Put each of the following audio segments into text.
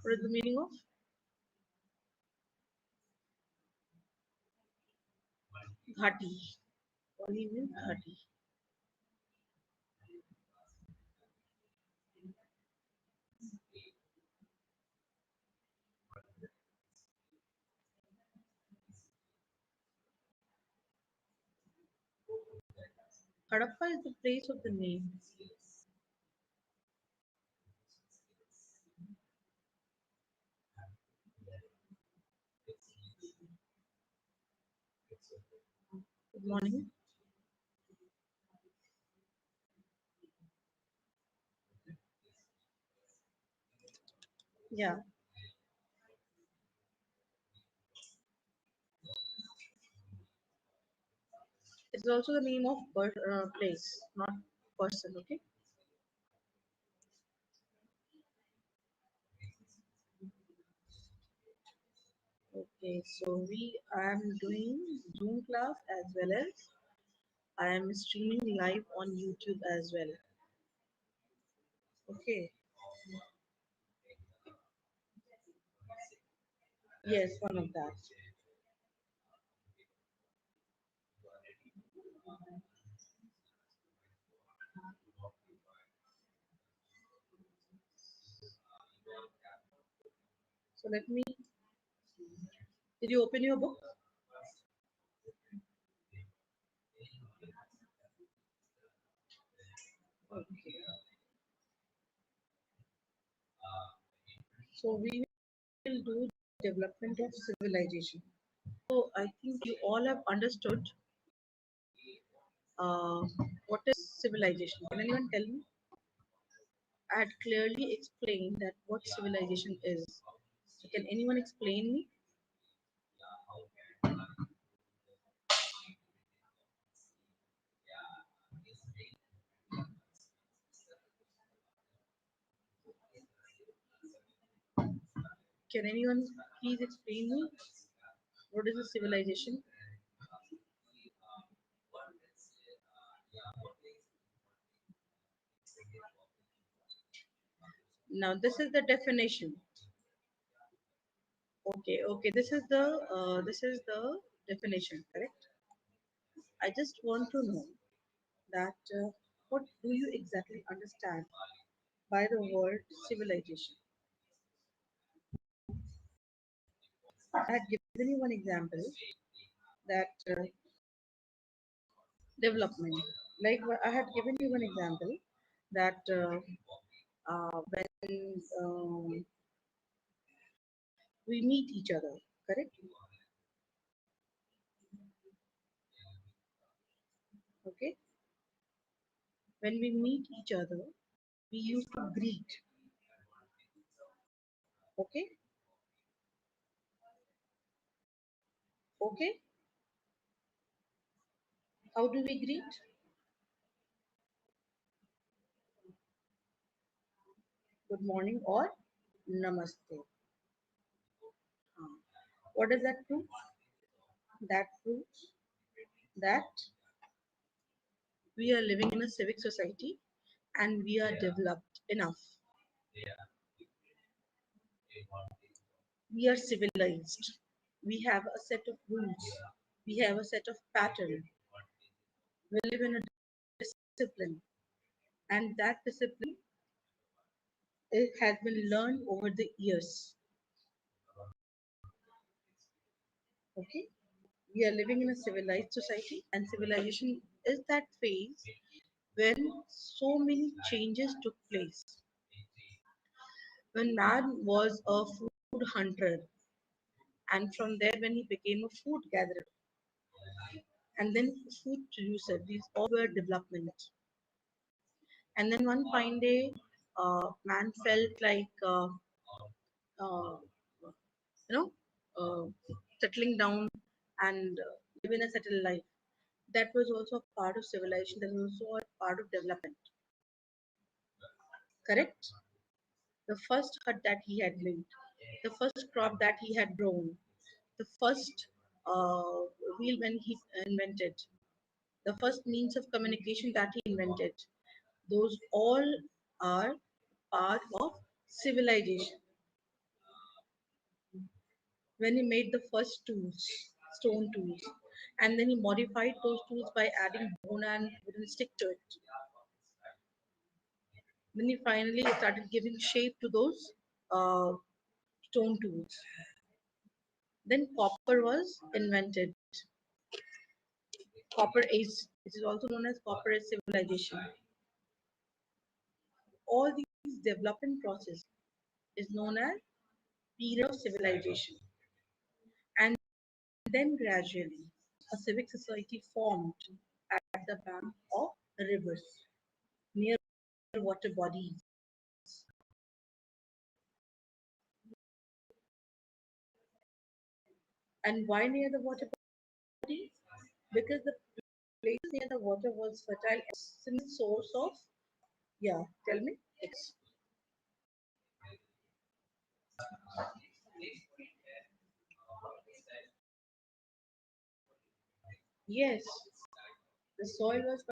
What is the meaning of Ghati? Only means Ghati. Kadapa is the place of the name. Good morning. Yeah, it's also the name of place, not person. Okay. Okay. So we am doing Zoom class as well as I am streaming live on YouTube as well. Okay. Yes, one of that. So let me. Did you open your book? Okay. So we will do development of civilization. So I think you all have understood uh, what is civilization. Can anyone tell me? I had clearly explained that what civilization is. So can anyone explain me? Can anyone please explain me what is a civilization? Now this is the definition. Okay, okay. This is the definition, correct? I just want to know that what do you exactly understand by the word civilization? I had given you one example that development. Like I had given you one example that when we meet each other, correct? Okay, when we meet each other, we used to greet. Okay, okay. How do we greet? Good morning or namaste. What does that prove? That proves that we are living in a civic society and we are developed enough. We are civilized. We have a set of rules. We have a set of pattern. We live in a discipline, and that discipline it has been learned over the years. Okay, we are living in a civilized society, and civilization is that phase when so many changes took place. When man was a food hunter, and from there, when he became a food gatherer, and then food producer, these all were development. And then one fine day, man felt like uh, you know settling down and living a settled life. That was also a part of civilization. That was also a part of development. Correct. The first hut that he had lived, the first crop that he had grown, the first uh, wheel when he invented, the first means of communication that he invented. Those all are part of civilization. when he made the first tools, stone tools, and then he modified those tools by adding bone and wooden stick to it. Then he finally started giving shape to those uh, stone tools. Then copper was invented. Copper age, which is also known as copper age civilization. All these development process is known as period of civilization. And then gradually, a civic society formed at the bank of rivers, near water bodies. And why near the water bodies? Because the place near the water was fertile and source of, yeah, tell me. Yes, the soil was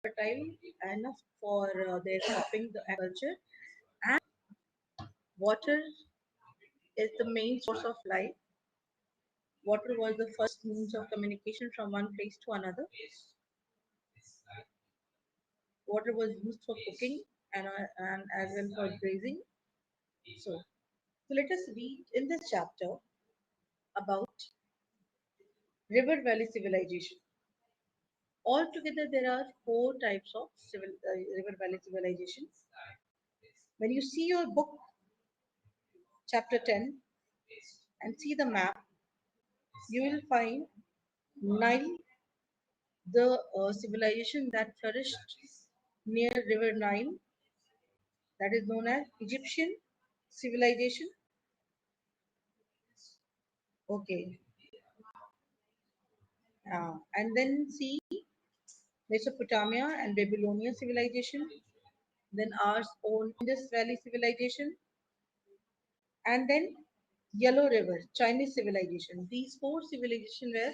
fertile enough for their cropping the agriculture, and water is the main source of life. Water was the first means of communication from one place to another. Water was used for cooking and as well for grazing. So let us read in this chapter about river valley civilization. Altogether, there are four types of river valley civilization. When you see your book, chapter 10, and see the map, you will find Nile, the civilization that flourished near River Nile, that is known as Egyptian civilization. Okay, and then see Mesopotamia and Babylonia civilization, then our own Indus Valley civilization, and then Yellow River, Chinese civilization. These four civilizations were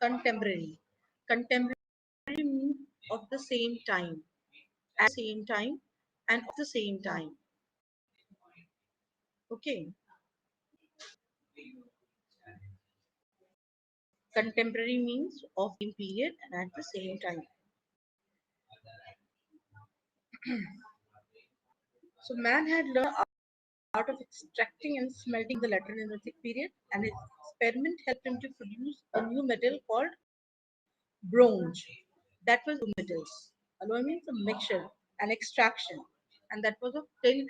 contemporary. Contemporary means of the same time, same time, and of the same time. Okay, contemporary means of the period and at the same time. So man had learned art of extracting and smelting the Latin-Neolithic period, and his experiment helped him to produce a new metal called bronze. That was two metals. Alloy means a mixture, an extraction, and that was of tin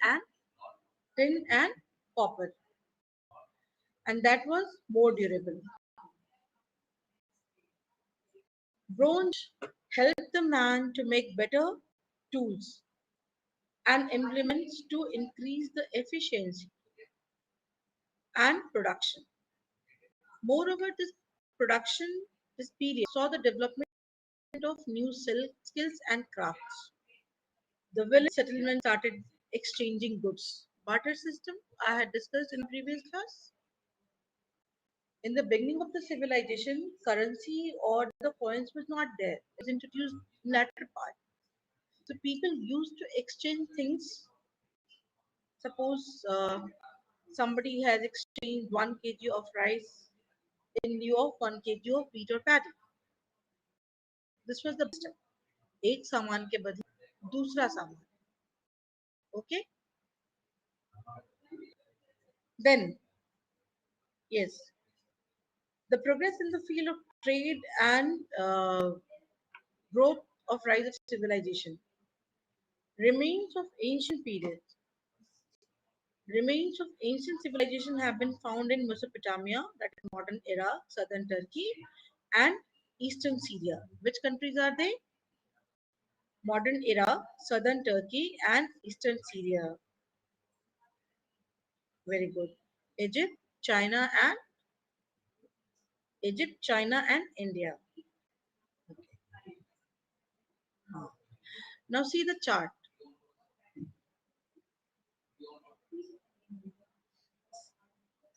and copper, and that was more durable. Bronze helped the man to make better tools and implements to increase the efficiency and production. Moreover, this period saw the development of new skills and crafts. The village settlement started exchanging goods. Barter system I had discussed in previous class. In the beginning of the civilization, currency or the coins was not there. It was introduced in latter part. So people used to exchange things. Suppose somebody has exchanged 1 kg of rice in lieu of 1 kg of wheat or paddy. This was the system. एक सामान के बदले दूसरा सामान. Okay. Then yes, the progress in the field of trade and growth of rise of civilization. Remains of ancient periods. Remains of ancient civilization have been found in Mesopotamia, that is modern Iraq, southern Turkey, and eastern Syria. Which countries are they? Modern Iraq, southern Turkey, and eastern Syria. Very good. Egypt, China, and India. Now see the chart.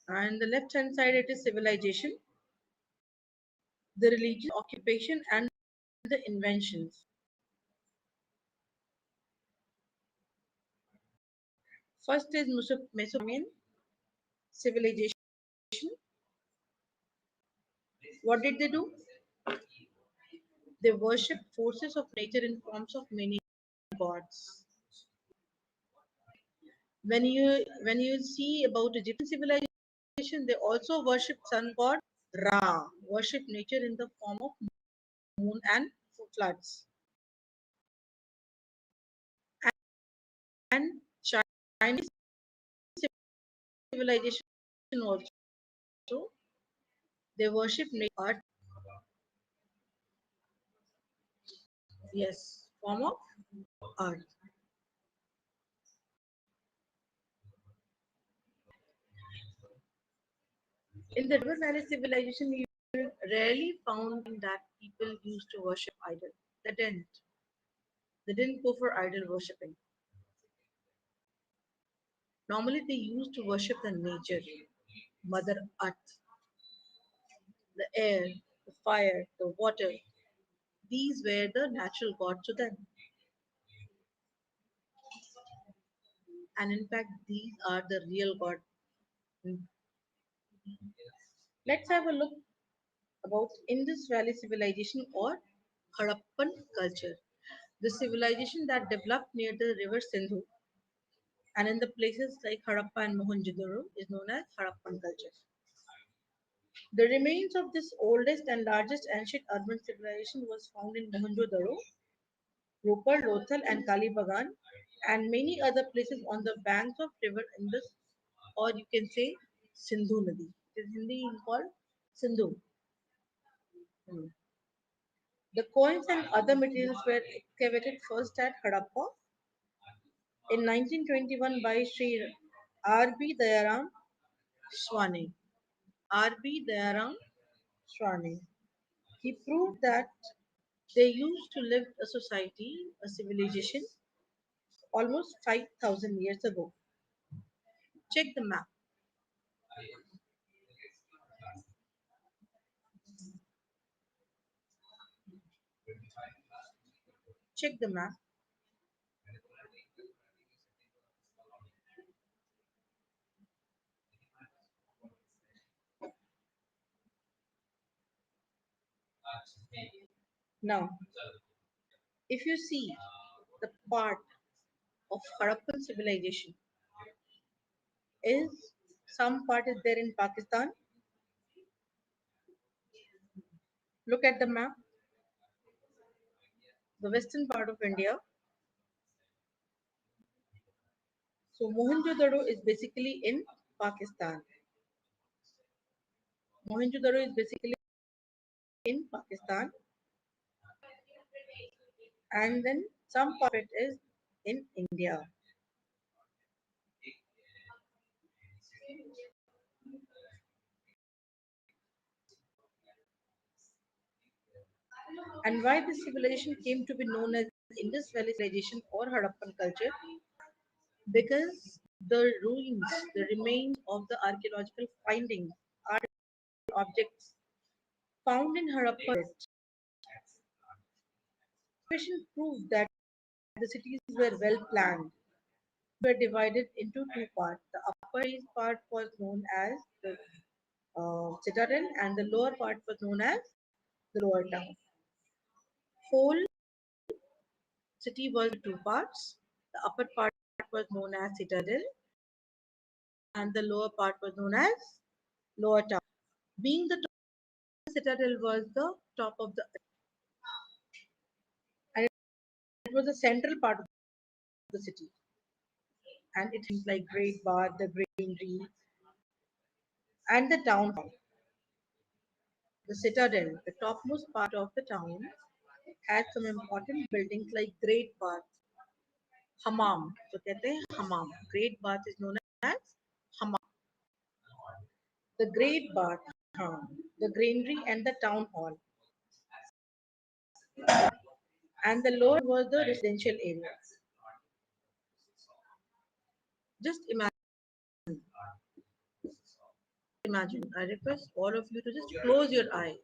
And the left hand side it is civilization, the religion, occupation, and the inventions. First is Mesopotamian civilization. What did they do? They worshipped forces of nature in forms of many gods. When you see about Egyptian civilization, they also worship sun god Ra, worship nature in the form of moon and floods. And Chinese civilization also, they worship nature, yes, form of earth. In the River Valley civilization, you rarely found that people used to worship idol. They didn't. They didn't go for idol worshipping. Normally, they used to worship the nature, Mother Earth, the air, the fire, the water. These were the natural gods to them. And in fact, these are the real God. Let's have a look about Indus Valley civilization or Harappan culture. The civilization that developed near the river Sindhu and in the places like Harappa and Mohenjo-daro is known as Harappan culture. The remains of this oldest and largest ancient urban civilization was found in Mohenjo-daro, Ropar, Lothal, and Kalibagan, and many other places on the banks of river Indus, or you can say Sindhu Nadi. It is Hindi called Sindhu. Hmm. The coins and other materials were excavated first at Harappa in 1921 by Sri R.B. Dayaram Swane. R.B. Dayaram Swane. He proved that they used to live a society, a civilization, almost 5,000 years ago. Check the map. Check the map. Now, if you see the part of Harappan civilization is some part is there in Pakistan. Look at the map. The western part of India. So Mohenjo-daro is basically in Pakistan. Mohenjo-daro is basically in Pakistan, and then some part of it is in India. And why this civilization came to be known as Indus Valley civilization or Harappan culture? Because the ruins, the remains of the archaeological findings, are objects found in Harappa excavation proved that the cities were well planned. Were divided into two parts. The upper east part was known as the citadel, and the lower part was known as the lower town. Whole city was two parts. The upper part was known as citadel, and the lower part was known as lower town. Being the citadel was the top of the, and it was the central part of the city, and it is like Great Bath, the Granary, and the town hall. The citadel, the topmost part of the town, had some important buildings like Great Bath, Hammam. So कहते हैं Hammam. Great Bath is known as Hammam. The Great Bath, the Granary and the Town Hall. And the lower was the residential area. Just imagine. I request all of you to just close your eyes.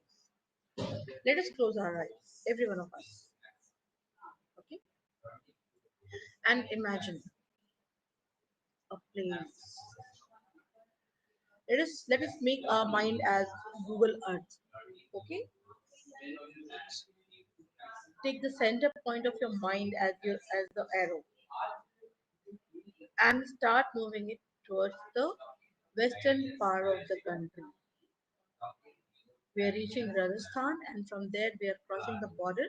Let us close our eyes, every one of us. Okay? And imagine a place. Let us make our mind as Google Earth. Okay, take the center point of your mind as the arrow and start moving it towards the western part of the country. We are reaching Rajasthan, and from there we are crossing the border,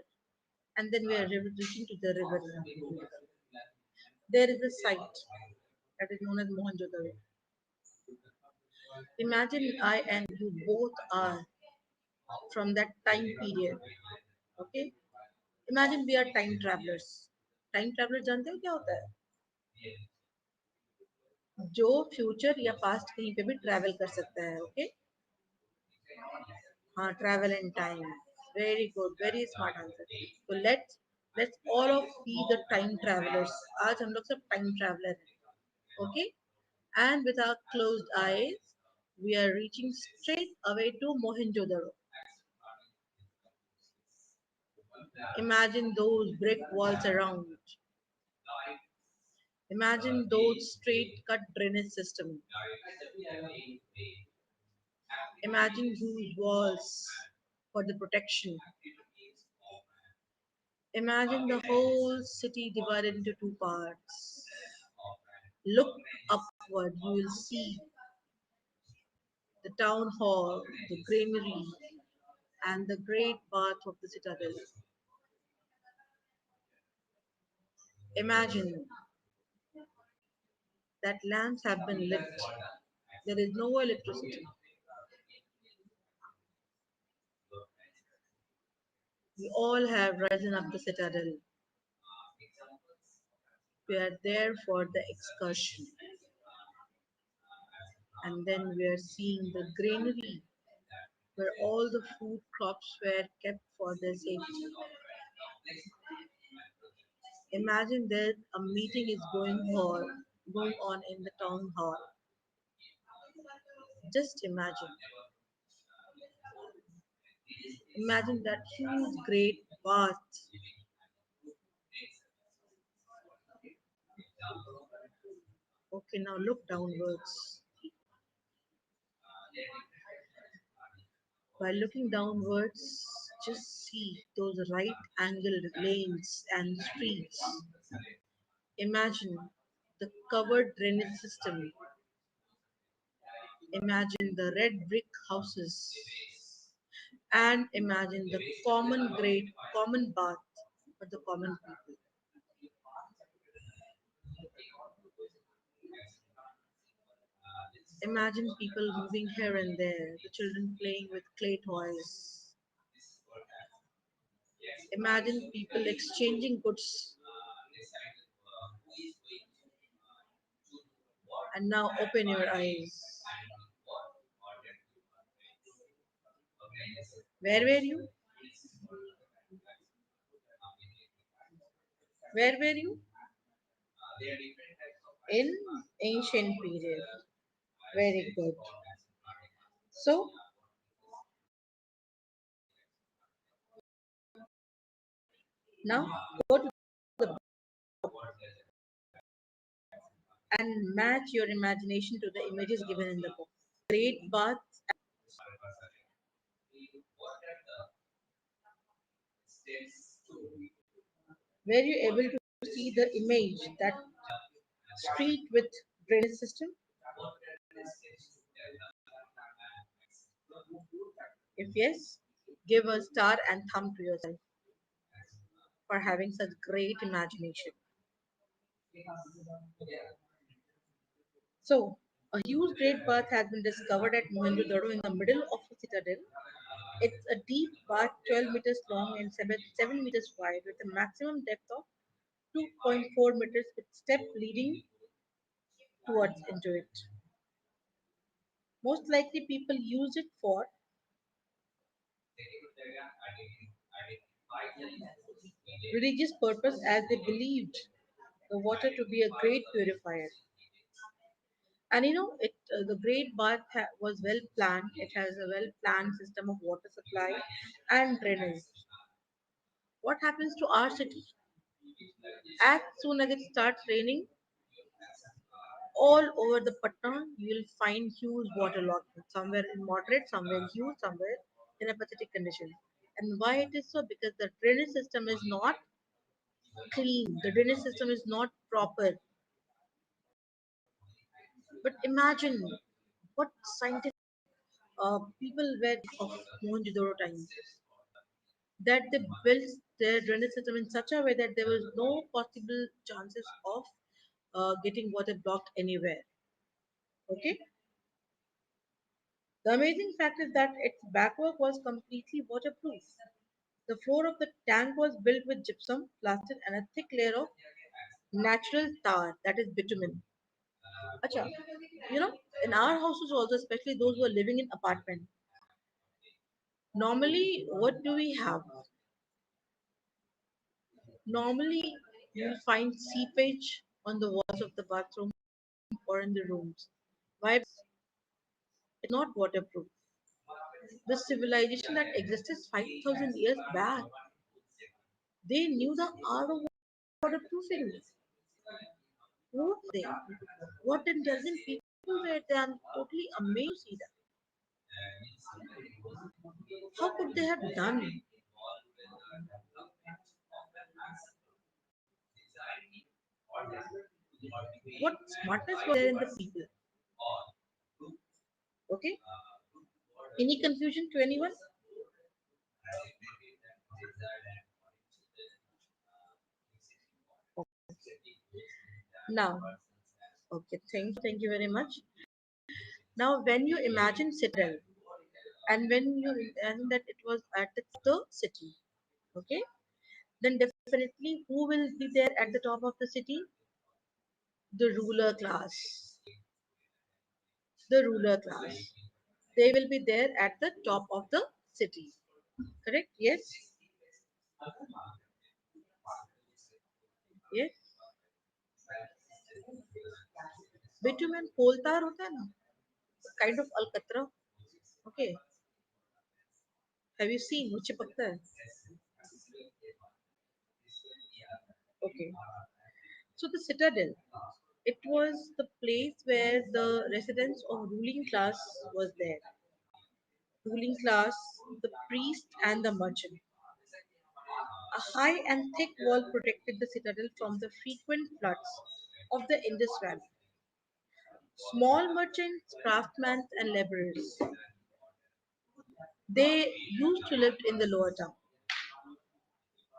and then we are reaching to the river. There is a site that is known as Mohenjo-daro. Imagine I and you both are from that time period. Okay, imagine we are time travelers. Time traveller जानते हो क्या होता है? जो future या past कहीं पे भी ट्रैवल कर सकता है. ओके, हाँ, travel in time. Very good, very smart answer. तो let's all of be the time travellers. आज हम लोग सब टाइम ट्रैवलर हैं. Okay, and with our closed eyes, we are reaching straight away to Mohenjo-daro. Imagine those brick walls around. Imagine those straight cut drainage system. Imagine huge walls for the protection. Imagine the whole city divided into two parts. Look upward, you will see the town hall, the granary, and the great bath of the citadel. Imagine that lamps have been lit. There is no electricity. We all have risen up the citadel. We are there for the excursion. And then we are seeing the granary where all the food crops were kept for their safety. Imagine that a meeting is going on in the town hall. Just imagine. Imagine that huge great bath. Okay, now look downwards. By looking downwards, just see those right angled lanes and streets. Imagine the covered drainage system. Imagine the red brick houses. And imagine the common bath for the common people. Imagine people moving here and there, the children playing with clay toys. Imagine people exchanging goods. And now open your eyes. Where were you? Where were you? In ancient period. Very good. So now go to the and match your imagination to the images given in the book. Great bath. Were you able to see the image that street with drainage system? If yes, give a star and thumb to yourself for having such great imagination. So, a huge great bath has been discovered at Mohenjo-daro in the middle of a citadel. It's a deep bath, 12 meters long and 7 meters wide, with a maximum depth of 2.4 meters, with step leading towards into it. Most likely, people use it for religious purpose as they believed the water to be a great purifier. And the Great Bath was well planned. It has a well planned system of water supply and drainage. What happens to our city? As soon as it starts raining, all over the Patna, you will find huge water logging. Somewhere in moderate, somewhere huge, somewhere. in a pathetic condition. And why it is so? Because the drainage system is not clean, the drainage system is not proper. But imagine what scientific people were of Mohenjo-daro times, that they built their drainage system in such a way that there was no possible chances of getting water blocked anywhere. Okay. The amazing fact is that its backwork was completely waterproof. The floor of the tank was built with gypsum, plaster, and a thick layer of natural tar, that is bitumen. Acha, you know, in our houses also, especially those who are living in apartment, normally what do we have? Normally you find seepage on the walls of the bathroom or in the rooms. Why? It's not waterproof. The civilization that existed 5,000 years back, they knew the art of waterproofing. Who were they? What intelligent people were they? I'm totally amazed to see that. How could they have done? What smartness was there in the people? Okay. Any confusion to anyone? Now, okay, thank you very much. Now, when you imagine citadel, and when you imagine that it was at the city, okay, then definitely who will be there at the top of the city? The ruler class. The ruler class. They will be there at the top of the city. Correct? Yes. Yes. Bitumen coal tar होता है ना? Kind of alcatra. Okay. Have you seen वो चिपकता है? Okay. So the citadel, it was the place where the residence of ruling class was there. Ruling class, the priest and the merchant. A high and thick wall protected the citadel from the frequent floods of the Indus Valley. Small merchants, craftsmen, and laborers, they used to live in the lower town.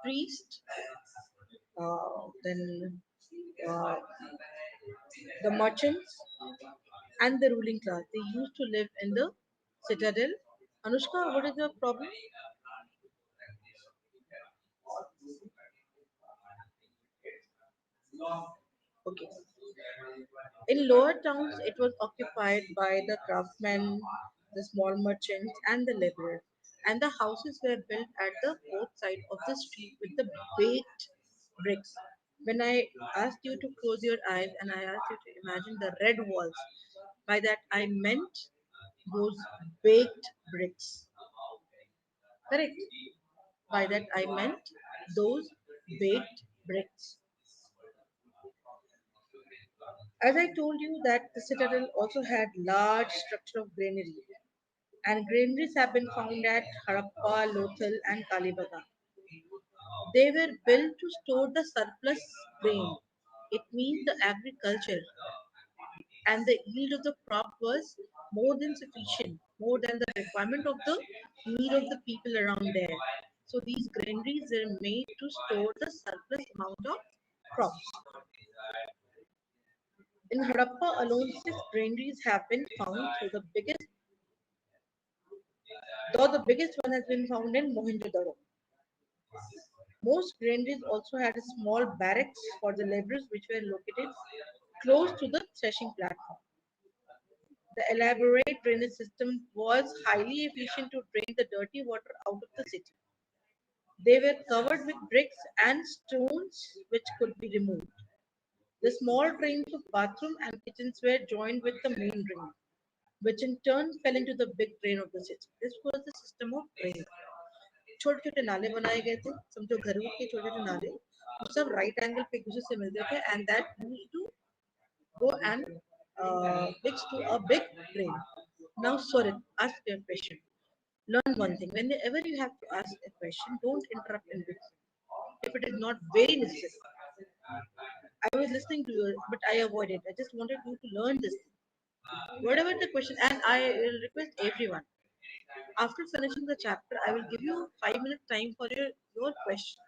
Priests, then the merchants, and the ruling class, they used to live in the citadel. Anushka, what is the problem? Okay. In lower towns, it was occupied by the craftsmen, the small merchants, and the laborers. And the houses were built at the both sides of the street with the baked bricks. When I asked you to close your eyes and I asked you to imagine the red walls, by that I meant those baked bricks. Correct? By that I meant those baked bricks. As I told you that the citadel also had large structure of granary, and granaries have been found at Harappa, Lothal, and Kalibaga. They were built to store the surplus grain. It means the agriculture and the yield of the crop was more than sufficient, more than the requirement of the need of the people around there. So these granaries were made to store the surplus amount of crops. In Harappa alone, six granaries have been found, though the biggest one has been found in Mohenjo-daro. Most granaries also had a small barracks for the laborers which were located close to the threshing platform. The elaborate drainage system was highly efficient to drain the dirty water out of the city. They were covered with bricks and stones which could be removed. The small drains of bathroom and kitchens were joined with the main drain, which in turn fell into the big drain of the city. This was the system of drain. छोटे छोटे नाले बनाए गए थे, समझो घरों के छोटे छोटे नाले, वो सब राइट एंगल पे एक दूसरे से मिलते थे, and that used to go and mix to a big drain. Now, sorry, ask your question. Learn one thing: whenever you have to ask a question, don't interrupt in between if it is not very necessary. I was listening to you, but I avoided. I just wanted you to learn this thing. Whatever the question, and I will request everyone after finishing the chapter, I will give you 5 minutes time for your question.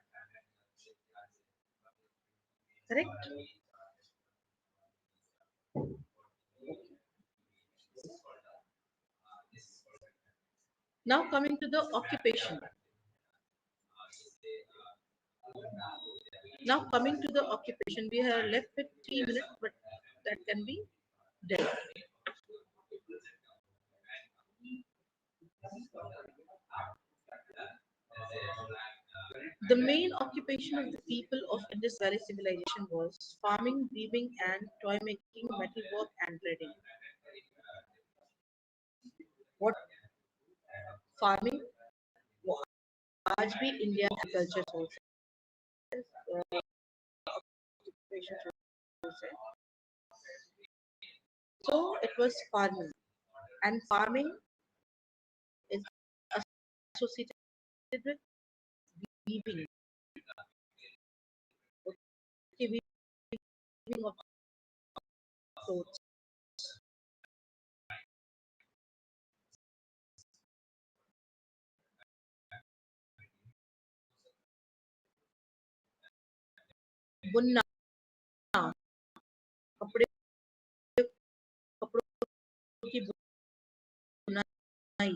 Correct? Now coming to the occupation. Now coming to the occupation, we are left with 3 minutes, but that can be done. The main occupation of the people of Indus Valley civilization was farming, weaving, and toy making, metalwork, and trading. What farming? वो आज भी India agriculture source है, occupation source है. So it was farming, and farming is associated with weaving. Okay, weaving of clothes. बुनना, कपड़े कपड़ों की बुनाई,